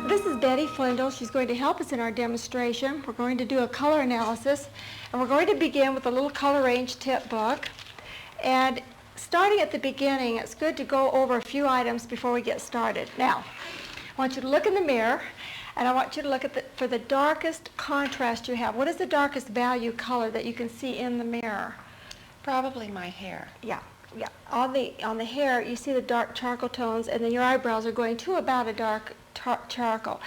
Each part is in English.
This is Betty Flindle. She's going to help us in our demonstration. We're going to do a color analysis, and we're going to begin with a little color range tip book. And starting at the beginning, it's good to go over a few items before we get started. Now, I want you to look in the mirror, and I want you to look at for the darkest contrast you have. What is the darkest value color that you can see in the mirror? Probably my hair. Yeah. Yeah. On the hair, you see the dark charcoal tones, and then your eyebrows are going to about a dark charcoal.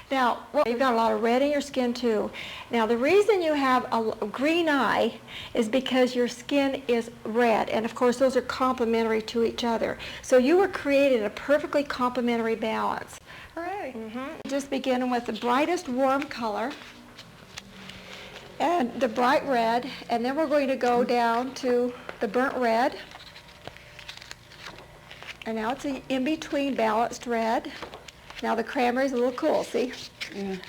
Now, you've got a lot of red in your skin too. Now, the reason you have a green eye is because your skin is red, and of course those are complementary to each other. So you were created a perfectly complementary balance. All right. Just beginning with the brightest warm color and the bright red, and then we're going to go down to the burnt red. And now it's an in-between balanced red. Now the cranberry's a little cool, see?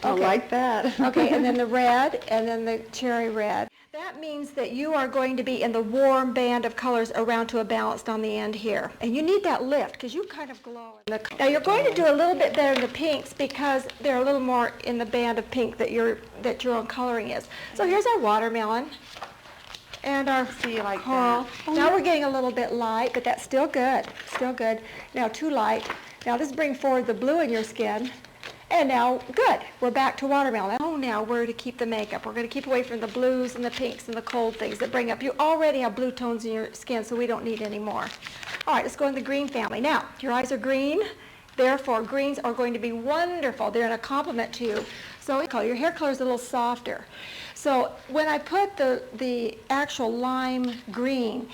I like that. Okay, and then the red, and then the cherry red. That means that you are going to be in the warm band of colors around to a balanced on the end here. And you need that lift, because you kind of glow. Now you're going to do a little bit better in the pinks because they're a little more in the band of pink that your own coloring is. So here's our watermelon. And our coral. Now we're getting a little bit light, but that's still good. Still good. Now too light. Now this brings forward the blue in your skin. And now, good. We're back to watermelon. Oh, now we're to keep the makeup. We're going to keep away from the blues and the pinks and the cold things that bring up. You already have blue tones in your skin, so we don't need any more. All right, let's go in the green family. Now, your eyes are green. Therefore, greens are going to be wonderful. They're in a complement to you. So your hair color is a little softer. So when I put the actual lime green,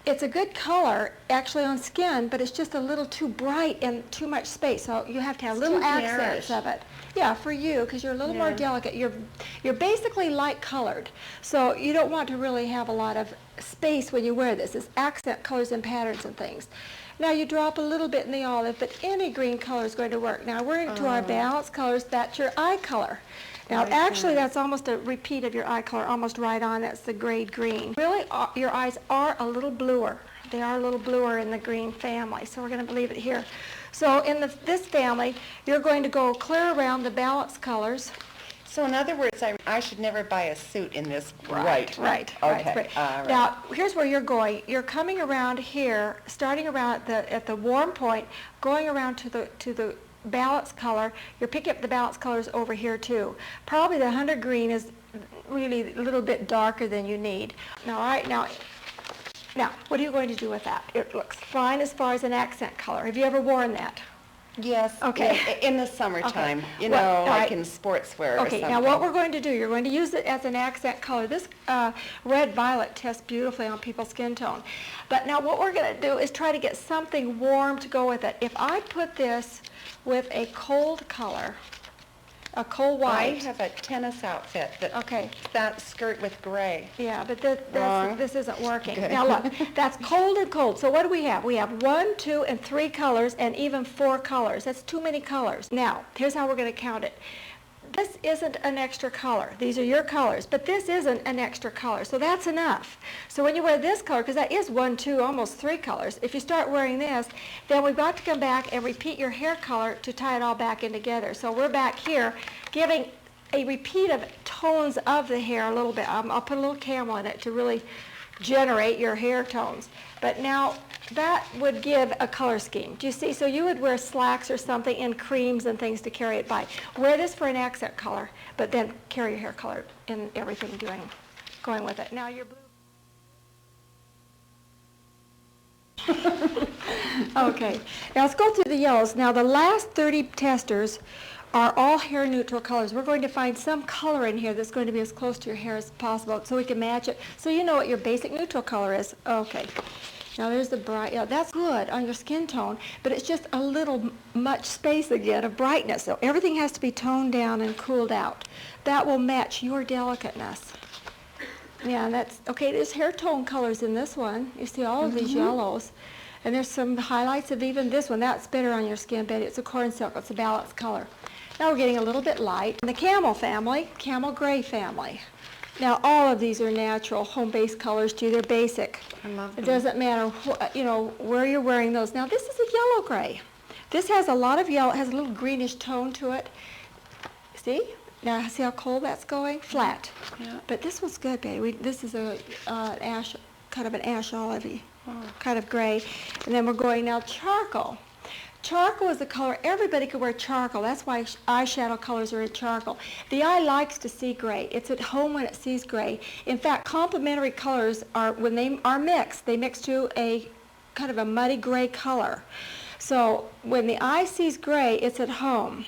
it's a good color actually on skin, but it's just a little too bright and too much space. So you have to have little accents of it. Yeah, for you, because you're a little more delicate. You're basically light colored. So you don't want to really have a lot of space when you wear this. It's accent colors and patterns and things. Now you drop a little bit in the olive, but any green color is going to work. Now we're into our balanced colors. That's your eye color. Now actually that's almost a repeat of your eye color, almost right on. That's the grade green. Really, your eyes are a little bluer. They are a little bluer in the green family, so we're going to leave it here. So in this family, you're going to go clear around the balanced colors. So in other words, I should never buy a suit in this. Right. Okay. Right. Now, here's where you're going. You're coming around here, starting around at the warm point, going around to the balanced color. You're picking up the balanced colors over here too. Probably the 100 green is really a little bit darker than you need. Now, all right, now, what are you going to do with that? It looks fine as far as an accent color. Have you ever worn that? Yes. Okay. In the summertime, okay. Like in sportswear or something. Okay, now what we're going to do, you're going to use it as an accent color. This red-violet tests beautifully on people's skin tone. But now what we're going to do is try to get something warm to go with it. If I put this with a cold color, a cold white. I have a tennis outfit that skirt with gray. Yeah, but this isn't working. Good. Now look, that's cold and cold. So what do we have? We have 1, 2, and 3 colors, and even 4 colors. That's too many colors. Now, here's how we're going to count it. This isn't an extra color. These are your colors, but this isn't an extra color, so that's enough. So when you wear this color, because that is 1, 2, almost 3 colors, if you start wearing this, then we've got to come back and repeat your hair color to tie it all back in together. So we're back here giving a repeat of tones of the hair a little bit. I'll put a little camel in it to really generate your hair tones. But now that would give a color scheme. Do you see? So you would wear slacks or something in creams and things to carry it by. Wear this for an accent color, but then carry your hair color in everything going with it. Now your blue. Okay. Now let's go through the yellows. Now the last 30 testers are all hair neutral colors. We're going to find some color in here that's going to be as close to your hair as possible so we can match it. So you know what your basic neutral color is. Okay. Now there's the bright, that's good on your skin tone, but it's just a little much space again of brightness. So everything has to be toned down and cooled out. That will match your delicateness. Yeah, and that's, okay, there's hair tone colors in this one. You see all of these yellows. And there's some highlights of even this one. That's better on your skin, Betty. It's a corn silk. It's a balanced color. Now we're getting a little bit light. In the camel family, camel gray family. Now all of these are natural home-based colors too. They're basic. I love them. It doesn't matter where you're wearing those. Now this is a yellow gray. This has a lot of yellow, it has a little greenish tone to it. See? Now see how cold that's going? Flat. Yeah. But this one's good, baby. This is a ash, kind of an ash olivey, kind of gray. And then we're going now charcoal. Charcoal is the color, everybody could wear charcoal. That's why eyeshadow colors are in charcoal. The eye likes to see gray. It's at home when it sees gray. In fact, complementary colors are, when they are mixed, they mix to a kind of a muddy gray color. So when the eye sees gray, it's at home.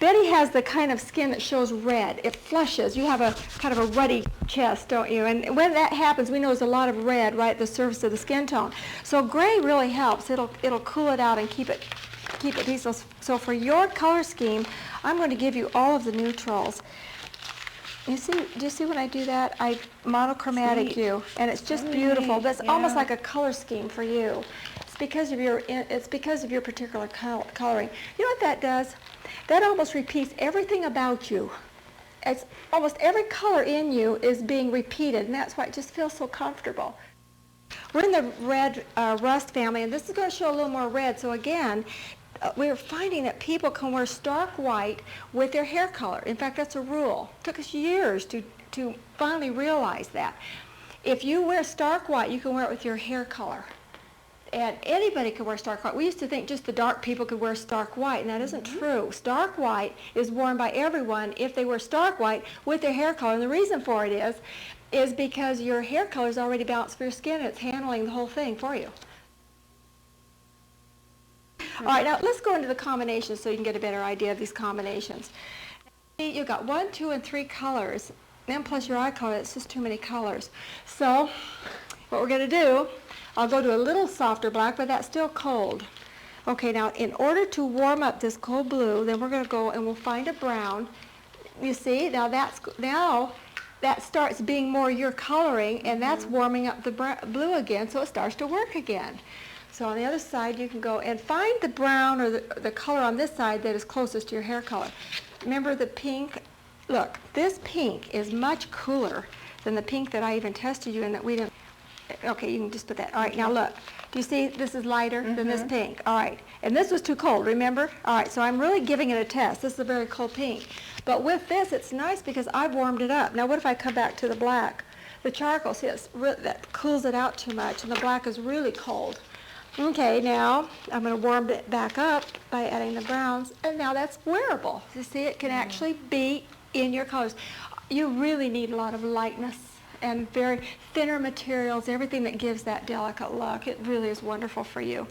Betty has the kind of skin that shows red. It flushes. You have a kind of a ruddy chest, don't you? And when that happens, we know there's a lot of red right at the surface of the skin tone. So gray really helps. It'll cool it out and keep it peaceful. So for your color scheme, I'm going to give you all of the neutrals. You see, do you see when I do that? I monochromatic Sweet. You, and it's just beautiful. That's almost like a color scheme for you. It's because of your particular coloring. You know what that does? That almost repeats everything about you. It's almost every color in you is being repeated, and that's why it just feels so comfortable. We're in the red rust family, and this is going to show a little more red. So again, we're finding that people can wear stark white with their hair color. In fact, that's a rule. It took us years to finally realize that. If you wear stark white, you can wear it with your hair color. And anybody can wear stark white. We used to think just the dark people could wear stark white, and that isn't true. Stark white is worn by everyone if they wear stark white with their hair color. And the reason for it is because your hair color is already balanced for your skin, and it's handling the whole thing for you. All right, now let's go into the combinations so you can get a better idea of these combinations. See, you've got 1, 2, and 3 colors, then plus your eye color. It's just too many colors. So what we're going to do, I'll go to a little softer black, but that's still cold. Okay, now in order to warm up this cold blue, then we're going to go and we'll find a brown. You see, now that starts being more your coloring, and that's warming up the blue again, so it starts to work again. So on the other side, you can go and find the brown or the color on this side that is closest to your hair color. Remember the pink? Look, this pink is much cooler than the pink that I even tested you in that we didn't. Okay, you can just put that. All right, now look. Do you see this is lighter than this pink? All right, and this was too cold, remember? All right, so I'm really giving it a test. This is a very cold pink. But with this, it's nice because I've warmed it up. Now what if I come back to the black? The charcoal, see, that cools it out too much, and the black is really cold. Okay, now I'm going to warm it back up by adding the browns, and now that's wearable. You see, it can actually be in your colors. You really need a lot of lightness and very thinner materials, everything that gives that delicate look. It really is wonderful for you.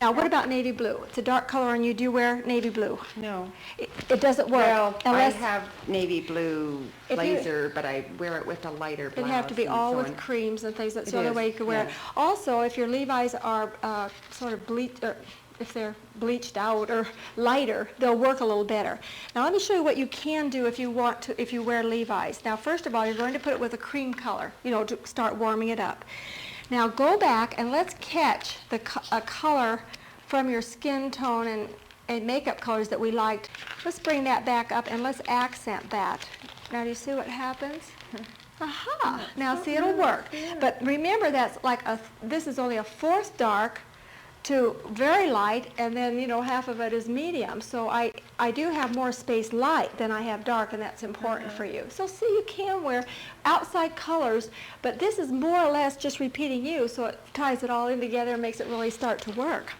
Now, what about navy blue? It's a dark color, and you do wear navy blue. No. It doesn't work. Well, unless I have navy blue blazer, but I wear it with a lighter blouse. It'd have to be all with creams and things. That's the only way you can wear it. Also, if your Levi's are sort of bleached, or if they're bleached out or lighter, they'll work a little better. Now, let me show you what you can do if you want to, if you wear Levi's. Now, first of all, you're going to put it with a cream color, you know, to start warming it up. Now, go back and let's catch a color from your skin tone and makeup colors that we liked. Let's bring that back up and let's accent that. Now, do you see what happens? Aha! Now, see, it'll work. But remember, that's like this is only a 1/4 dark to very light, and then, you know, half of it is medium. So I do have more space light than I have dark, and that's important for you. So see, you can wear outside colors, but this is more or less just repeating you, so it ties it all in together and makes it really start to work.